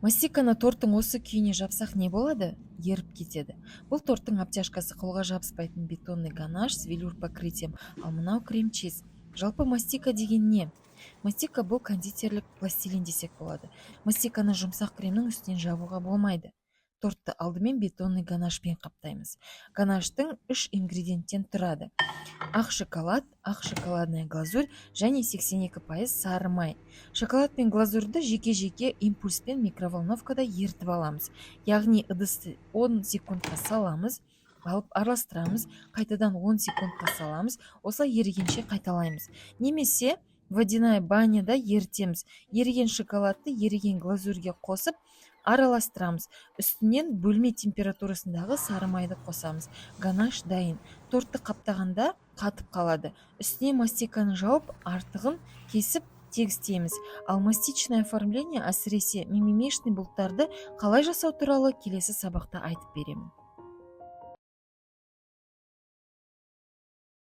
Мастиканы торттың осы күйіне жапсақ не болады? Еріп кетеді. Бұл торттың обтяжкасы қолға жабыспайтын бетонный ганаш с велюр покрытием, ал мынау крем-чиз. Жалпы мастика деген не? Мастика бұл кондитерлік пластилин десек болады. Мастиканы жұмсақ кремнің үстінен жабуға болмайды. Тортты алдымен бетонный ганашпен қаптаймыз. Ганаштың 3 ингредиенттен тұрады: ақ шоколад, ақ шоколадная глазурь және 82% сары май. Шоколад пен глазурьді жеке-жеке импульспен микроволновкада ертіп аламыз. Яғни ыдысты 10 секундқа саламыз, алып араластырамыз, қайтадан 10 секундқа саламыз, осылай ерігенше қайталаймыз. Немесе водяная баняда ертеміз. Еріген шоколадты еріген глазурьге қосып араластырамыз. Үстінен бөлме температурасындағы сары майды қосамыз. Ганаш дайын. Тортты қаптағанда қатып қалады. Үстіне мастиканы жауып, артығын кесіп тегістейміз. Ал мастичное оформление, әсіресе мимимишный бұлттарды қалай жасау туралы келесі сабақта айтып беремін.